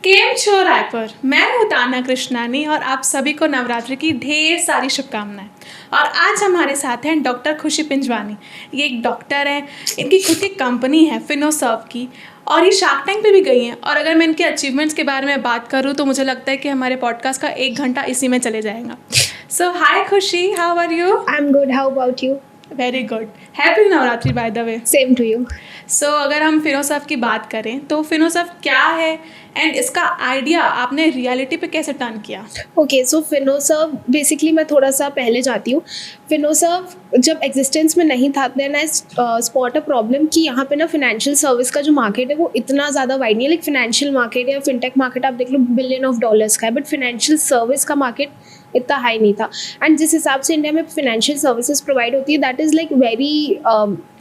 केम छो रायपुर, मैं हूँ ताना कृष्णानी और आप सभी को नवरात्रि की ढेर सारी शुभकामनाएं। और आज हमारे साथ हैं डॉक्टर खुशी पिंजवानी। ये एक डॉक्टर हैं, इनकी खुद की कंपनी है फिनोसर्व की और ये शार्क टैंक पे भी गई हैं। और अगर मैं इनके अचीवमेंट्स के बारे में बात करूँ तो मुझे लगता है कि हमारे पॉडकास्ट का 1 घंटा इसी में चले जाएगा। So hi Khushi, how are you? I am good, how about you? Very good, happy Navratri by the way. Same to you. So अगर हम फिनोसर्व की बात करें तो फिनोसर्व क्या है एंड इसका आइडिया आपने रियलिटी पे कैसे टर्न किया? ओके, सो फिनोसर्व बेसिकली मैं थोड़ा सा पहले जाती हूँ। फिनोसर्व जब एग्जिस्टेंस में नहीं था then I spot a problem कि यहाँ पे ना फाइनेंशियल सर्विस का जो मार्केट है वो इतना ज़्यादा वाइड नहीं है। लाइक फाइनेंशियल मार्केट या फिनटेक मार्केट आप देख लो $1 बिलियन का है, बट फाइनेंशियल सर्विस का मार्केट इतना हाई नहीं था। एंड जिस हिसाब से इंडिया में फाइनेंशियल सर्विसेज प्रोवाइड होती है दैट इज़ लाइक वेरी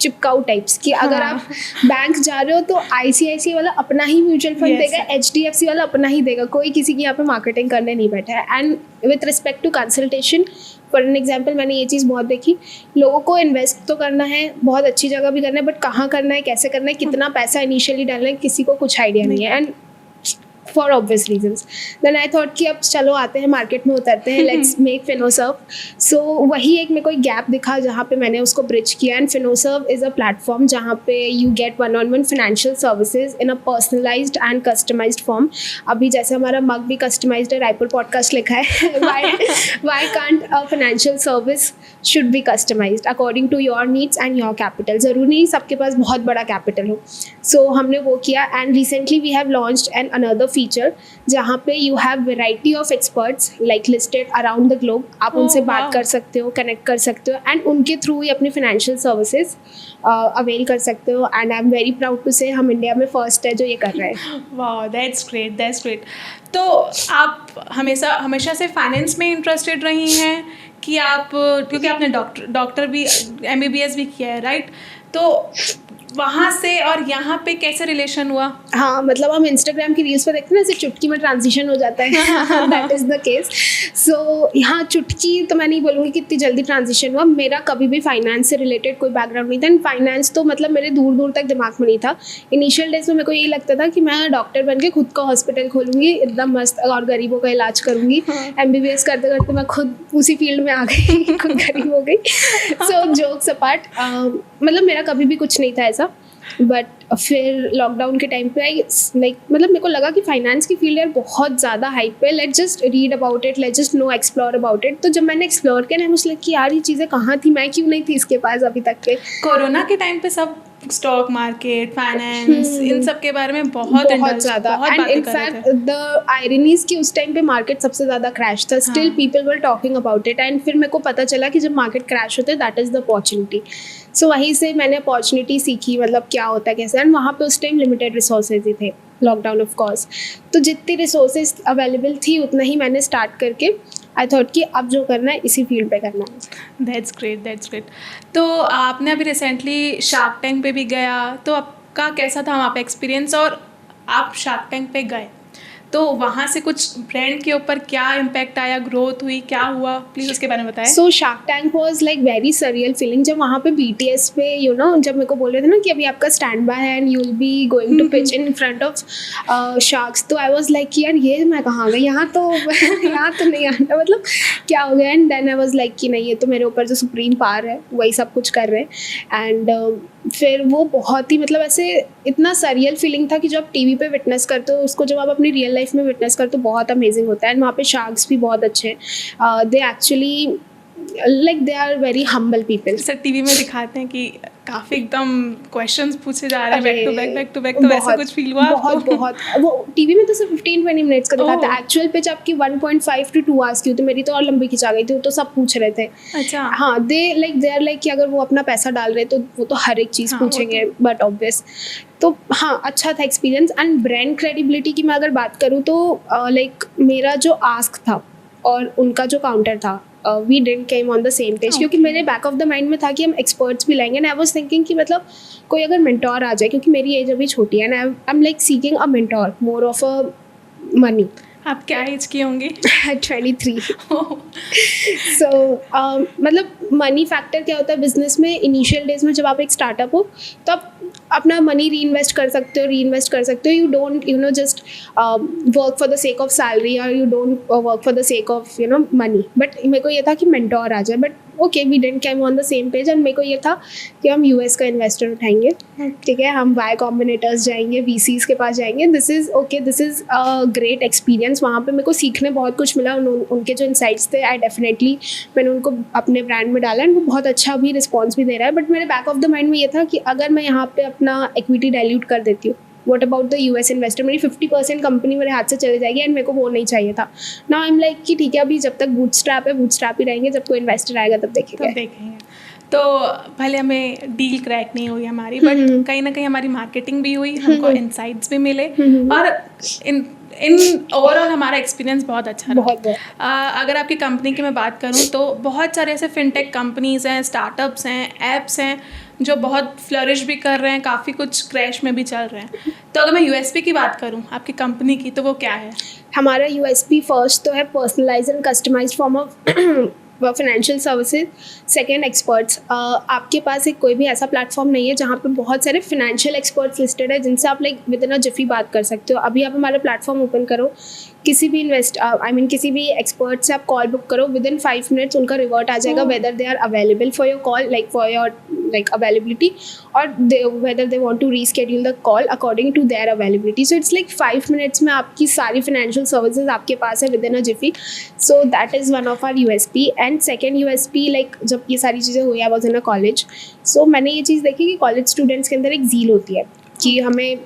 चिपकाऊ टाइप्स कि अगर आप बैंक जा रहे हो तो ICICI वाला अपना ही म्यूचुअल फंड देगा, HDFC वाला अपना ही देगा, कोई किसी की यहाँ पे मार्केटिंग करने नहीं बैठा है। And with respect to consultation, for an example मैंने ये चीज़ बहुत देखी, लोगों को इन्वेस्ट तो करना है, बहुत अच्छी जगह भी करना है, बट कहाँ करना है, कैसे करना है, कितना पैसा इनिशियली डालना है, किसी को कुछ आइडिया नहीं है। And for obvious reasons then I thought कि अब चलो आते हैं मार्केट में, उतरते हैं, लेट्स मेक फिनोसर्व। सो वही एक मेरे को एक गैप दिखा जहाँ पे मैंने उसको ब्रिज किया। And Finoserve is a platform जहाँ पे you get one on one financial services in a personalized and customised form. अभी जैसे हमारा मग भी कस्टमाइज्ड है, रायपुर पॉडकास्ट लिखा है, why can't a financial service should be customised according to your needs and your capital. ज़रूरी नहीं सबके पास बहुत बड़ा कैपिटल हो। सो हमने वो किया and recently we have launched an another feature जहाँ पे you have variety of experts like listed around the globe. आप उनसे बात कर सकते हो, कनेक्ट कर सकते हो एंड उनके थ्रू ही अपनी फाइनेंशियल सर्विसेज अवेल कर सकते हो। And I am very proud to say हम इंडिया में फर्स्ट है जो ये कर रहे हैं। वाह, दैट्स ग्रेट, दैट्स ग्रेट। तो आप हमेशा से फाइनेंस में इंटरेस्टेड रही हैं कि आप, क्योंकि आपने डॉक्टर भी MBBS भी किया है, राइट? तो वहाँ से और यहाँ पे कैसे रिलेशन हुआ? हाँ, मतलब हम इंस्टाग्राम की रील्स पर देखते हैं ना, ऐसे चुटकी में ट्रांजिशन हो जाता है, दैट इज़ द केस। सो यहाँ चुटकी तो मैं नहीं बोलूँगी कि इतनी जल्दी ट्रांजिशन हुआ। मेरा कभी भी फाइनेंस से रिलेटेड कोई बैकग्राउंड नहीं था एंड फाइनेंस तो मतलब मेरे दूर दूर तक दिमाग में नहीं था। इनिशियल डेज में मेरे को यही लगता था कि मैं डॉक्टर बन के खुद का हॉस्पिटल खोलूँगी, एकदम मस्त, और गरीबों का इलाज करूँगी। MBBS करते करते मैं खुद उसी फील्ड में आ गई, खुद गरीब हो गई। सो जोक्स अपार्ट, मतलब मेरा कभी भी कुछ नहीं था ऐसा। बट फिर लॉकडाउन के टाइम पे आई लाइक, मतलब मेरे को लगा कि फाइनेंस की फील्ड यार बहुत ज़्यादा हाइप पे, let's just read about it, let's just know explore about it. तो जब मैंने एक्सप्लोर किया ना, मुझे लगा कि यार ये चीज़ें कहाँ थी, मैं क्यों नहीं थी इसके पास अभी तक के। कोरोना के टाइम पे सब स्टॉक मार्केट, फाइनेंस, इन सब के बारे में बहुत ज़्यादा, एंड इनफैक्ट द आयरनीज की उस टाइम पे मार्केट सबसे ज़्यादा क्रैश था, still people were talking about it. And फिर मेरे को पता चला कि जब मार्केट क्रैश होता है दैट इज़ द अपॉर्चुनिटी। सो वहीं से मैंने अपॉर्चुनिटी सीखी, मतलब क्या होता है कैसे। एंड वहाँ पे उस टाइम लिमिटेड रिसोर्सेज ही थे, लॉकडाउन ऑफ कोर्स, तो जितनी रिसोर्सेज अवेलेबल थी उतना ही मैंने स्टार्ट करके आई थॉट कि अब जो करना है इसी फील्ड पे करना है। That's great, that's great. तो आपने अभी रिसेंटली शार्क टैंक पे भी गया, तो आपका कैसा था वहाँ पे एक्सपीरियंस? और आप शार्क टैंक पे गए तो वहाँ से कुछ ब्रांड के ऊपर क्या इम्पैक्ट आया, ग्रोथ हुई, क्या हुआ, प्लीज़ उसके बारे में बताएं। So Shark Tank was like very surreal feeling. जब वहाँ पे BTS पे जब मेरे को बोल रहे थे ना कि अभी आपका स्टैंड बाय है and you will be going to pitch in front of sharks, तो आई वॉज लाइक कि यार ये मैं कहाँ गई, यहाँ तो यहाँ तो नहीं आना, मतलब क्या हो गया। And then I was like कि नहीं, ये तो मेरे ऊपर जो सुप्रीम पावर है वही सब कुछ कर रहे हैं। एंड फिर वो बहुत ही, मतलब ऐसे इतना सरियल फीलिंग था कि जो आप TV पे विटनेस करते हो उसको जब आप अपनी रियल लाइफ में विटनेस करते हो बहुत अमेजिंग होता है। एंड वहाँ पे शार्क्स भी बहुत अच्छे हैं, they actually like they are very humble people. Sir TV में दिखाते हैं कि काफ़ी एकदम क्वेश्चंस पूछे जा रहे हैं बैक टू बैक, तो वैसा कुछ फील हुआ? बहुत वो TV में तो सिर्फ 15-20 मिनट्स का दिखाता है, एक्चुअल पिच आपकी 1.5 to 2 आवर्स की होती है। मेरी तो और लंबी खिंचा गई थी, तो सब पूछ रहे थे। अच्छा, हाँ, दे आर लाइक कि अगर वो अपना पैसा डाल रहे तो वो तो हर एक चीज़ पूछेंगे, बट ऑब्वियस। तो हाँ, अच्छा था एक्सपीरियंस। एंड ब्रांड क्रेडिबिलिटी की मैं अगर बात करूँ तो लाइक मेरा जो आस्क था और उनका जो काउंटर था, we didn't came on the same page, क्योंकि मेरे बैक ऑफ द माइंड में था कि हम एक्सपर्ट्स भी लाएंगे। एंड आई वाज थिंकिंग कि मतलब कोई अगर मेंटोर आ जाए, क्योंकि मेरी एज अभी छोटी है, and I am like seeking a mentor more of a money. आप क्या एज की होंगी? 23। सो मतलब मनी फैक्टर क्या होता है बिजनेस में, इनिशियल डेज में जब आप एक स्टार्टअप हो तब अपना मनी री इन्वेस्ट कर सकते हो. You don't just work for the sake of salary, और you don't work for the sake of money. But मेरे को ये था कि मेंटोर आ जाए. But okay, we didn't come on the same page. And मेरे को ये था कि हम यूएस का इन्वेस्टर उठाएंगे, ठीक है, हम वाई कॉम्बिनेटर्स जाएंगे, वीसीज के पास जाएंगे. This is a great experience. वहाँ पे मेरे को सीखने बहुत कुछ मिला. उनके जो इंसाइट्स थे, आई डेफिनेटली मैंने उनको अपने ब्रांड में डाला, एंड वो बहुत अच्छा भी रिस्पॉन्स भी दे रहा है. बट मेरे बैक ऑफ द माइंड में ये था कि अगर मैं यहाँ पे अपना इक्विटी डाइल्यूट कर देती हूँ, what about the US investor, मेरी 50% कंपनी मेरे हाथ से चली जाएगी. एंड मेरे को वो नहीं चाहिए था. नाउ आई एम लाइक कि ठीक है, अभी जब तक बूटस्ट्रैप है, बूटस्ट्रैप ही रहेंगे. जब कोई इन्वेस्टर आएगा तब देखेंगे. तो भले हमें डील क्रैक नहीं हुई हमारी, बट कहीं ना कहीं हमारी मार्केटिंग भी हुई, हमको इनसाइट्स भी मिले, और इन ओवरऑल हमारा एक्सपीरियंस बहुत अच्छा रहा. अगर आपकी कंपनी की मैं बात करूं तो बहुत सारे ऐसे फिनटेक कंपनीज हैं, स्टार्टअप्स हैं, ऐप्स हैं जो बहुत फ्लरिश भी कर रहे हैं, काफ़ी कुछ क्रैश में भी चल रहे हैं. तो अगर मैं यूएसपी की बात करूं आपकी कंपनी की, तो वो क्या है? हमारा यूएसपी फर्स्ट तो है personalise and customised form of financial services. Second, experts. आपके पास एक कोई भी ऐसा प्लेटफॉर्म नहीं है जहाँ पे बहुत सारे फाइनेंशियल एक्सपर्ट्स लिस्टेड है जिनसे आप like with in a Zifi बात कर सकते हो. अभी आप हमारा प्लेटफॉर्म ओपन करो, किसी भी किसी भी एक्सपर्ट से आप कॉल बुक करो, विद इन 5 मिनट्स उनका रिवर्ट आ जाएगा whether they are available for your call, like for your availability, और whether they want to reschedule the call according to their availability. So it's like 5 minutes में आपकी सारी financial services आपके पास है within a jiffy. So that is one of our USP. And second USP, like जब ये सारी चीज़ें हुई, I was in a college, सो मैंने ये चीज़ देखी कि कॉलेज स्टूडेंट्स के अंदर एक ज़ील होती है कि हमें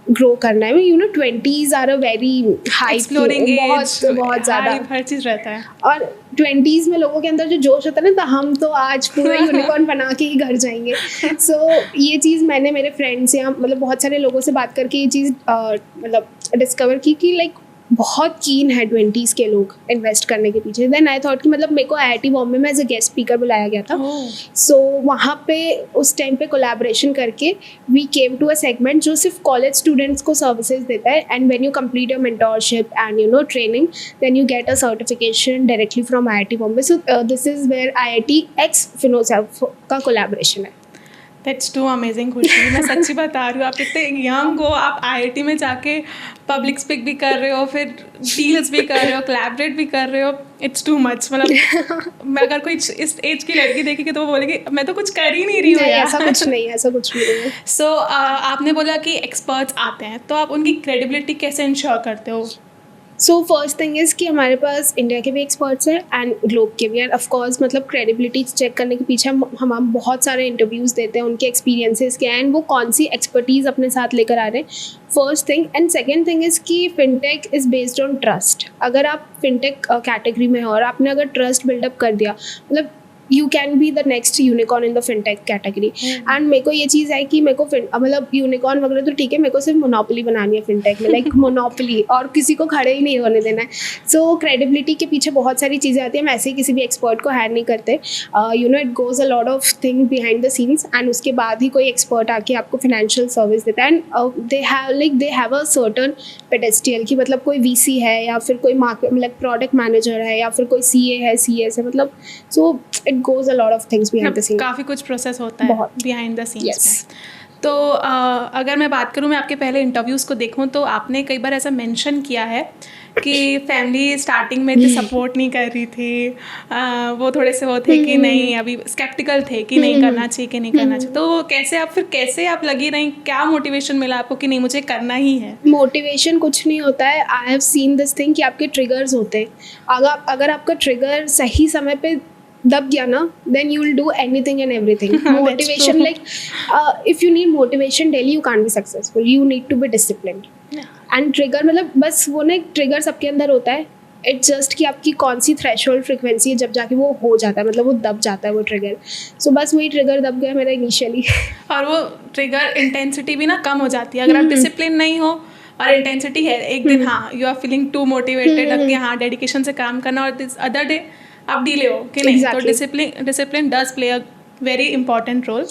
ग्रो करना है. 20s are a very high, बहुत ज़्यादा हर चीज़ रहता है. और 20s में लोगों के अंदर जो जोश होता है ना, तो हम तो आज पूरा यूनिकॉर्न बना के ही घर जाएंगे. सो ये चीज़ मैंने मेरे फ्रेंड्स या मतलब बहुत सारे लोगों से बात करके ये चीज़ मतलब डिस्कवर की कि लाइक बहुत कीन है 20s के लोग इन्वेस्ट करने के पीछे. देन आई थॉट कि मतलब मेरे को IIT बॉम्बे में एज अ गेस्ट स्पीकर बुलाया गया था. सो वहाँ पे उस टाइम पे कोलैबोरेशन करके we came to a segment जो सिर्फ कॉलेज स्टूडेंट्स को सर्विसेज देता है. And when you complete your mentorship and training, then you get a certification directly from IIT Bombay. So this is where IIT x Finoserve का collaboration है. That's to amazing खुशी. मैं सच्ची बता रही हूँ, आप इतने यंग हो, आप IIT में जाके पब्लिक स्पीक भी कर रहे हो, फिर डील्स भी कर रहे हो, कोलैबोरेट भी कर रहे हो. It's too much. मतलब मैं अगर कोई इस एज की लड़की देखेगी तो वो बोलेगी मैं तो कुछ कर ही नहीं रही हूँ. ऐसा कुछ नहीं है. सो आपने बोला कि एक्सपर्ट्स आते हैं, तो आप उनकी क्रेडिबिलिटी कैसे इंश्योर करते हो? सो फर्स्ट थिंग इज़ कि हमारे पास इंडिया के भी एक्सपर्ट्स हैं एंड ग्लोब के भी. एंड ऑफकोर्स मतलब क्रेडिबिलिटी चेक करने के पीछे हम बहुत सारे इंटरव्यूज़ देते हैं, उनके एक्सपीरियंसेस क्या हैं एंड वो कौन सी एक्सपर्टीज़ अपने साथ लेकर आ रहे हैं. First thing. And second thing is कि fintech is based on trust. अगर आप फिनटेक कैटेगरी में हो और आपने अगर ट्रस्ट बिल्डअप कर दिया, मतलब you can be the next unicorn in the fintech category. And मेरे को ये चीज़ है कि मेरे को मतलब यूनिकॉर्न वगैरह तो ठीक है, मेरे को सिर्फ मोनोपोली बनानी है फिनटेक में, लाइक मोनोपोली, और किसी को खड़े ही नहीं होने देना है. सो क्रेडिबिलिटी के पीछे बहुत सारी चीज़ें आती हैं. हम ऐसे ही किसी भी एक्सपर्ट को हायर नहीं करते. It goes a lot of thing behind the scenes, and उसके बाद ही कोई एक्सपर्ट आके आपको फाइनेंशियल सर्विस देता है. And they have a certain pedestal की, मतलब कोई VC है या फिर कोई मार्केट मतलब प्रोडक्ट मैनेजर है या फिर कोई CA है, CS है, मतलब सो it goes a lot of things behind the scenes. काफ़ी कुछ प्रोसेस होता है behind the scenes में. तो अगर मैं बात करूँ, मैं आपके पहले इंटरव्यूज़ को देखूँ तो आपने कई बार ऐसा मेंशन किया है कि फैमिली स्टार्टिंग में इतनी सपोर्ट नहीं कर रही थी, वो थोड़े से वो थे कि नहीं, अभी स्केप्टिकल थे कि नहीं करना चाहिए कि नहीं करना चाहिए. तो कैसे आप लगी रही, क्या मोटिवेशन मिला आपको कि नहीं मुझे करना ही है? मोटिवेशन कुछ नहीं होता है. I have seen this thing कि आपके ट्रिगर्स होते हैं. अगर आपका ट्रिगर सही समय पे दब गया ना, then you will do anything and everything. Motivation, like if you need motivation daily, you can't be successful. You need to be disciplined. And trigger मतलब बस वो ना, ट्रिगर सबके अंदर होता है. इट्स जस्ट कि आपकी कौन सी थ्रेशोल्ड फ्रिक्वेंसी है जब जाके वो हो जाता है, मतलब वो दब जाता है वो ट्रिगर. सो बस वही ट्रिगर दब गया मेरा इनिशियली. और वो ट्रिगर इंटेंसिटी भी ना कम हो जाती है अगर आप डिसिप्लिन नहीं हो. और इंटेंसिटी है, एक दिन हाँ you are feeling too motivated कि हाँ डेडिकेशन से काम करना, और दिस अदर डे आप डीले हो कि नहीं. तो discipline does play a very important role.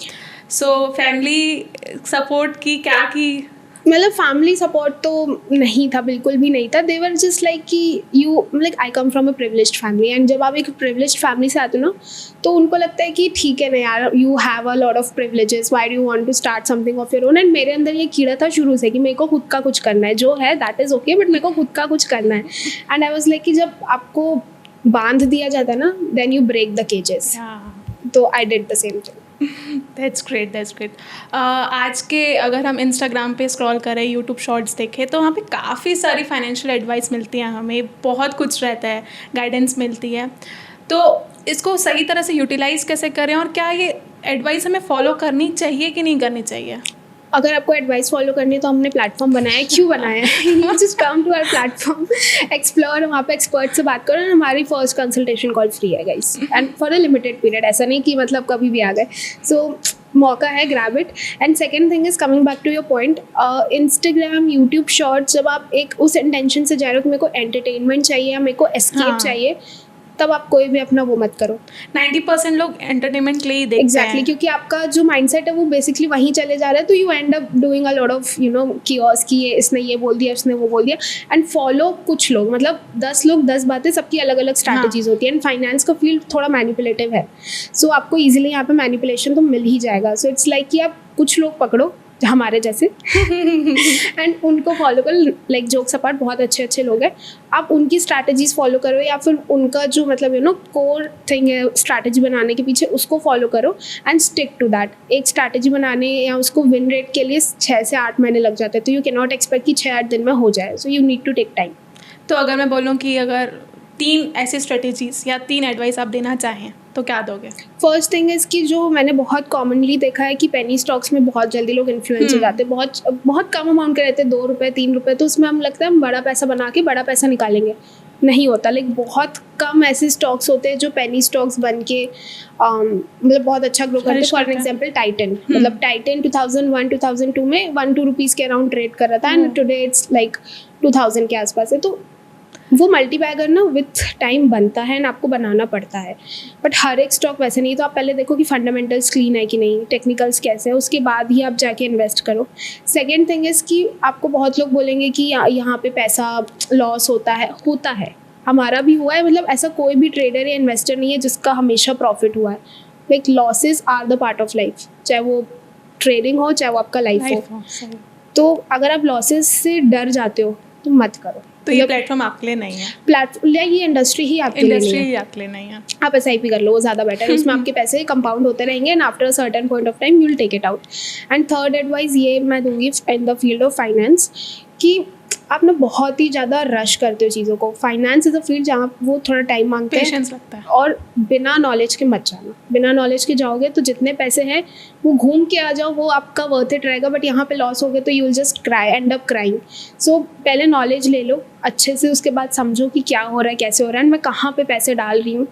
So family support की क्या की मतलब फैमिली सपोर्ट तो नहीं था, बिल्कुल भी नहीं था. दे वर जस्ट लाइक कि you, like I come from a privileged family, and जब आप एक प्रिविलेज्ड फैमिली से आते हो ना, तो उनको लगता है कि ठीक है ना यार, you have a lot of privileges, why do you want to start something of your own. And मेरे अंदर ये कीड़ा था शुरू से कि मेरे को खुद का कुछ करना है, जो है दैट इज़ ओके, बट मेरे को खुद का कुछ करना है. एंड आई वाज लाइक कि जब आपको बांध दिया जाता है ना, देन यू ब्रेक द केजेस. तो I did the same thing. That's great, that's great. आज के अगर हम इंस्टाग्राम पे स्क्रॉल करें, यूट्यूब शॉर्ट्स देखें, तो वहाँ पे काफ़ी सारी फाइनेंशियल एडवाइस मिलती है हमें, बहुत कुछ रहता है, गाइडेंस मिलती है. तो इसको सही तरह से यूटिलाइज़ कैसे करें, और क्या ये एडवाइस हमें फॉलो करनी चाहिए कि नहीं करनी चाहिए? अगर आपको एडवाइस फॉलो करनी है तो हमने प्लेटफॉर्म बनाया है. क्यों बनाया है? You just come to our platform, explore, वहाँ पे एक्सपर्ट से बात करो. हमारी फर्स्ट कंसल्टेशन कॉल फ्री है guys, and for a limited period. ऐसा नहीं कि मतलब कभी भी आ गए. सो मौका है, grab it. And second thing is coming back to your point, Instagram, YouTube shorts, जब आप एक उस इंटेंशन से जा रहे हो कि मेरे को एंटरटेनमेंट चाहिए या मेरे को एस्केप चाहिए, तब आप कोई भी अपना वो मत करो. 90% लोग एंटरटेनमेंट के लिए ही देखते हैं. एग्जैक्टली, क्योंकि आपका जो माइंडसेट है वो बेसिकली वहीं चले जा रहा है. तो you and up doing a lot of chaos कि ये इसने ये बोल दिया, इसने वो बोल दिया. एंड फॉलो कुछ लोग, मतलब 10 लोग 10 बातें, सबकी अलग अलग स्ट्रैटेजीज होती है. एंड फाइनेंस का फील्ड थोड़ा मैनिपुलेटिव है, सो आपको ईजिली यहाँ पे मैनिपुलेशन तो मिल ही जाएगा. सो इट्स लाइक कि आप कुछ लोग पकड़ो हमारे जैसे एंड उनको फॉलो करो. लाइक जोक्स अपार्ट, बहुत अच्छे अच्छे लोग हैं, आप उनकी स्ट्रैटेजीज फॉलो करो, या फिर उनका जो मतलब कोर थिंग है स्ट्रैटेजी बनाने के पीछे, उसको फॉलो करो एंड स्टिक टू दैट. एक स्ट्रैटेजी बनाने या उसको विन रेट के लिए 6 से 8 महीने लग जाते हैं, तो यू कैन नॉट एक्सपेक्ट कि 6-8 दिन में हो जाए. So you need to take time. तो अगर मैं बोलूँ कि अगर 3 ऐसी स्ट्रेटेजीज या 3 एडवाइस आप देना चाहें तो क्या दोगे? फर्स्ट थिंग इज़ कि जो मैंने बहुत कॉमनली देखा है कि पेनी स्टॉक्स में बहुत जल्दी लोग इन्फ्लुएंस हो जाते हैं. बहुत कम अमाउंट के रहते हैं, 2 रुपये 3 रुपये, तो उसमें हम लगता है हम बड़ा पैसा बना के बड़ा पैसा निकालेंगे. नहीं होता. लाइक बहुत कम ऐसे स्टॉक्स होते हैं जो पेनी स्टॉक्स बन के मतलब बहुत अच्छा ग्रो करते हैं. फॉर एग्जाम्पल टाइटन, मतलब टाइटन 2001-2002 में 1-2 रुपीज़ के अराउंड ट्रेड कर रहा था, एंड टुडे इट्स लाइक 2000 के आसपास है. तो वो मल्टी बैगर ना विथ टाइम बनता है एंड आपको बनाना पड़ता है. बट हर एक स्टॉक वैसे नहीं. तो आप पहले देखो कि फंडामेंटल्स क्लीन है कि नहीं, टेक्निकल्स कैसे है, उसके बाद ही आप जाके इन्वेस्ट करो. सेकेंड थिंग इज़ कि आपको बहुत लोग बोलेंगे कि यहाँ पे पैसा लॉस होता है. हमारा भी हुआ है. मतलब ऐसा कोई भी ट्रेडर या इन्वेस्टर नहीं है जिसका हमेशा प्रॉफिट हुआ है. Like losses are the part of life, चाहे वो ट्रेडिंग हो चाहे वो आपका लाइफ हो. तो अगर आप लॉसेज से डर जाते हो तो मत करो. तो ये प्लेटफॉर्म आपके लिए नहीं है. प्लेटफॉर्म, ये इंडस्ट्री ही आपके लिए नहीं है. आप SIP कर लो, वो ज़्यादा बेटर है. उसमें आपके पैसे कंपाउंड होते रहेंगे and after a certain point of time you will take it out. And third advice ये मैं दूंगी in the field of finance कि आप ना बहुत ही ज़्यादा रश करते हो चीज़ों को. फाइनेंस इज़ अ फील्ड जहाँ वो थोड़ा टाइम मांगते हैं, पेशेंस लगता है, और बिना नॉलेज के मत जाना. बिना नॉलेज के जाओगे तो जितने पैसे हैं वो घूम के आ जाओ, वो आपका वर्थ इट रहेगा. बट यहाँ पे लॉस हो गए तो you will just end up crying. So पहले नॉलेज ले लो अच्छे से, उसके बाद समझो कि क्या हो रहा है, कैसे हो रहा है, मैं कहाँ पे पैसे डाल रही हूँ,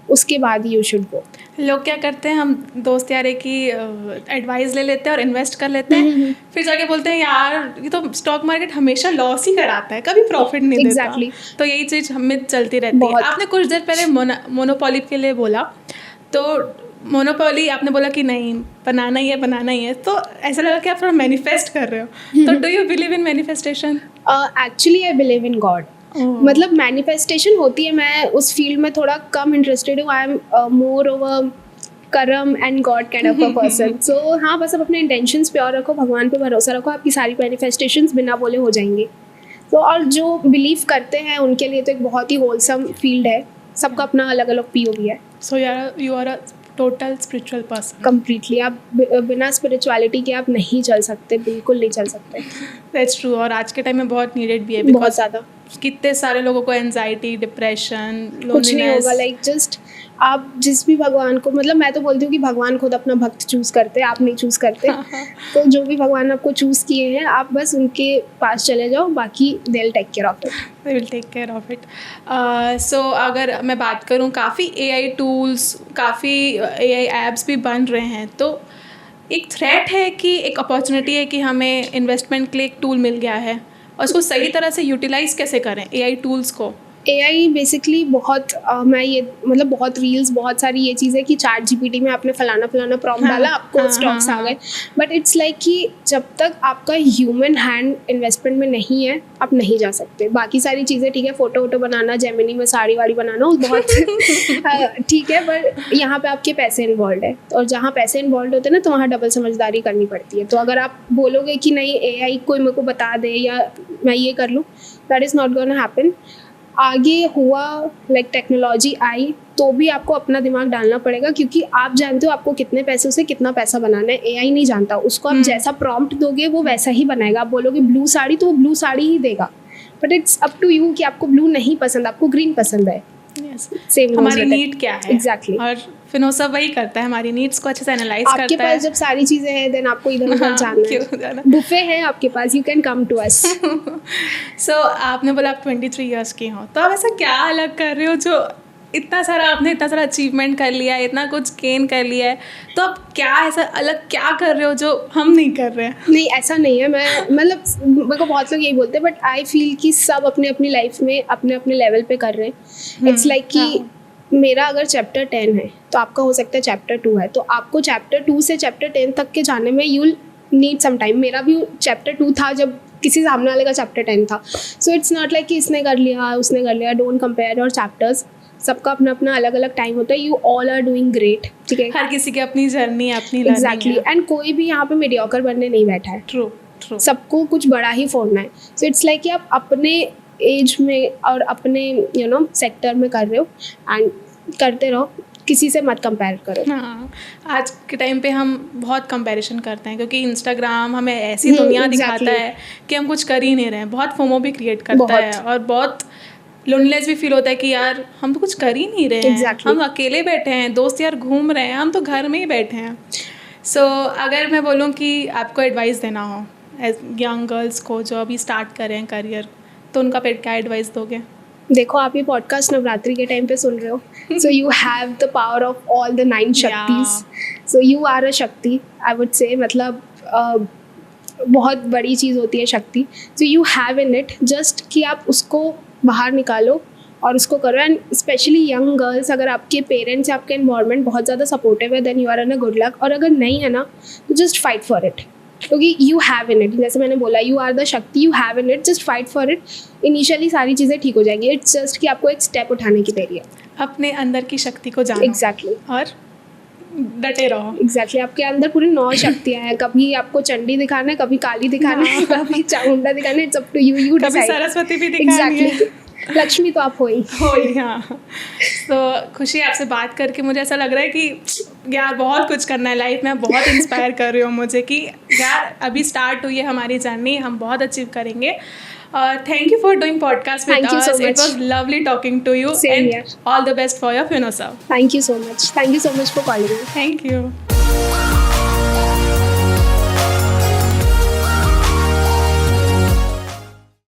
उसके बाद यू शुड गो. लोग क्या करते हैं, हम दोस्त यारे की एडवाइस ले लेते हैं और इन्वेस्ट कर लेते हैं, फिर जाके बोलते हैं यार ये तो स्टॉक मार्केट हमेशा लॉस ही कराता है, कभी प्रॉफिट नहीं देता. तो यही चीज़ हमें चलती रहती है. आपने कुछ देर पहले मोनोपोली के लिए बोला, तो मोनोपोली आपने बोला कि नहीं बनाना ही है, तो ऐसा लगा कि आप थोड़ा मैनिफेस्ट कर रहे हो. तो do you believe in manifestation? Actually I believe in God. मतलब मैनिफेस्टेशन होती है. मैं उस फील्ड में थोड़ा कम इंटरेस्टेड हूँ. I am more over karam and god kind of a person. So हाँ, बस आप अपने इंटेंशंस प्योर रखो, भगवान पे भरोसा रखो, आपकी सारी मैनिफेस्टेशंस बिना बोले हो जाएंगी. तो और जो बिलीव करते हैं उनके लिए तो एक बहुत ही होलसम फील्ड है. सबका अपना अलग अलग POV है. So you are a total spiritual person. Completely. आप बिना स्पिरिचुअलिटी के आप नहीं चल सकते, बिल्कुल नहीं चल सकते. That's true. और आज के टाइम में बहुत नीडेड भी है, बहुत ज़्यादा. कितने सारे लोगों को एंजाइटी, डिप्रेशन, कुछ नहीं होगा. लाइक जस्ट आप जिस भी भगवान को, मतलब मैं तो बोलती हूँ कि भगवान खुद अपना भक्त चूज करते हैं, आप नहीं चूज करते. तो जो भी भगवान आपको चूज किए हैं, आप बस उनके पास चले जाओ, बाकी they will take care of it. They will take care of it. So अगर मैं बात करूँ, काफ़ी AI टूल्स, काफ़ी AI ऐप्स भी बन रहे हैं, तो एक थ्रेट है कि एक अपॉर्चुनिटी है कि हमें इन्वेस्टमेंट के लिए एक टूल मिल गया है, और उसको सही तरह से यूटिलाइज़ कैसे करें AI टूल्स को, AI बेसिकली बहुत मैं ये मतलब बहुत रील्स बहुत सारी ये चीज़ें कि चैट जीपीटी में आपने फलाना फलाना प्रॉम्प्ट डाला आपको स्टॉक्स आ गए, बट इट्स लाइक कि जब तक आपका ह्यूमन हैंड इन्वेस्टमेंट में नहीं है आप नहीं जा सकते। बाकी सारी चीज़ें ठीक है, फोटो वोटो बनाना, जेमिनी में साड़ी वाड़ी बनाना वो बहुत ठीक है, पर यहाँ पे आपके पैसे इन्वॉल्व है, और जहाँ पैसे इन्वॉल्व होते हैं ना तो वहाँ डबल समझदारी करनी पड़ती है। तो अगर आप बोलोगे कि नहीं AI कोई मेरे को बता दे या मैं ये कर लूँ, that is not gonna happen. आगे हुआ लाइक टेक्नोलॉजी आई तो भी आपको अपना दिमाग डालना पड़ेगा, क्योंकि आप जानते हो आपको कितने पैसों से कितना पैसा बनाना है, AI नहीं जानता। उसको आप जैसा प्रॉम्प्ट दोगे वो वैसा ही बनाएगा। आप बोलोगे ब्लू साड़ी तो वो ब्लू साड़ी ही देगा, but it's up to you कि आपको ब्लू नहीं पसंद, आपको ग्रीन पसंद है। Yes. हमारी नीड क्या है एग्जैक्टली और फिनोसा वही करता है, हमारी नीड्स को अच्छे से एनालाइज करता है। आपके पास जब सारी चीजें हैं देन आपको इधर उधर जाना है, बुफे है आपके पास, you can come to us. So आपने बोला आप 23 इयर्स की हो, तो आप ऐसा क्या अलग कर रहे हो जो इतना सारा आपने इतना सारा अचीवमेंट कर लिया है, इतना कुछ गेन कर लिया है, तो आप क्या ऐसा अलग क्या कर रहे हो जो हम नहीं कर रहे हैं? नहीं ऐसा नहीं है, मैं मतलब मेरे को बहुत लोग यही बोलते हैं, बट आई फील कि सब अपने अपनी लाइफ में अपने अपने लेवल पे कर रहे हैं। इट्स लाइक कि मेरा अगर चैप्टर 10 है तो आपका हो सकता है चैप्टर 2 है, तो आपको चैप्टर 2 से चैप्टर 10 तक के जाने में यूल नीड सम टाइम। मेरा भी चैप्टर 2 था जब किसी सामने वाले का चैप्टर 10 था। सो इट्स नॉट लाइक कि इसने कर लिया उसने कर लिया, डोंट कंपेयर योर चैप्टर्स। सबका अपना अपना अलग अलग टाइम होता है। You all are doing great, ठीक है, हर किसी की अपनी जर्नी अपनी लर्निंग एग्जैक्टली। एंड कोई भी यहाँ पे मीडियोकर बनने नहीं बैठा है, ट्रू ट्रू, सबको कुछ बड़ा ही फोड़ना है। सो इट्स लाइक कि आप अपने एज में और अपने यू नो सेक्टर में कर रहे हो एंड करते रहो, किसी से मत कंपेयर करो। हाँ, आज के टाइम पे हम बहुत कंपैरिजन करते हैं क्योंकि इंस्टाग्राम हमें ऐसी दुनिया दिखाता है कि हम कुछ कर ही नहीं रहे हैं। बहुत फोमो भी क्रिएट करता है और बहुत लोनलेस भी फील होता है कि यार हम तो कुछ कर ही नहीं रहे हैं, हम अकेले बैठे हैं, दोस्त यार घूम रहे हैं, हम तो घर में ही बैठे हैं। सो अगर मैं बोलूँ कि आपको एडवाइस देना हो एज यंग गर्ल्स को जो अभी स्टार्ट कर रहे हैं करियर, तो उनका क्या एडवाइस दोगे? देखो आप ये पॉडकास्ट नवरात्रि के टाइम पे सुन रहे हो, so you have the power of all the 9 shaktis, so you are a shakti I would say. मतलब बहुत बड़ी चीज़ होती है शक्ति, सो you have in it, just कि आप उसको बाहर निकालो और उसको करो। एंड स्पेशली यंग गर्ल्स, अगर आपके पेरेंट्स या आपके एनवायरनमेंट बहुत ज़्यादा सपोर्टिव है then you are in a good luck, और अगर नहीं है ना तो जस्ट फाइट फॉर इट, क्योंकि यू हैव इन इट। जैसे मैंने बोला you are the shakti, you have in it, just fight for it. Initially सारी चीज़ें ठीक हो जाएंगी, इट्स जस्ट कि आपको एक स्टेप उठाने की देरी है। अपने अंदर की शक्ति को जानो, एग्जैक्टली, और डटे रहो। एग्जैक्टली, आपके अंदर पूरी 9 शक्तियाँ हैं। कभी आपको चंडी दिखाना है, कभी काली दिखाना है, कभी चामुंडा दिखाना है, it's up to you, you decide. Saraswati भी दिखानी है, लक्ष्मी तो आप हो ही। हाँ। तो खुशी, आपसे बात करके मुझे ऐसा लग रहा है कि यार बहुत कुछ करना है लाइफ में। बहुत इंस्पायर कर रही हो मुझे कि यार अभी स्टार्ट हुई है हमारी जर्नी, हम बहुत अचीव करेंगे। Thank you for doing podcast with us, it was lovely talking to you and all the best for your Finoserve. Thank you so much for calling me. Thank you.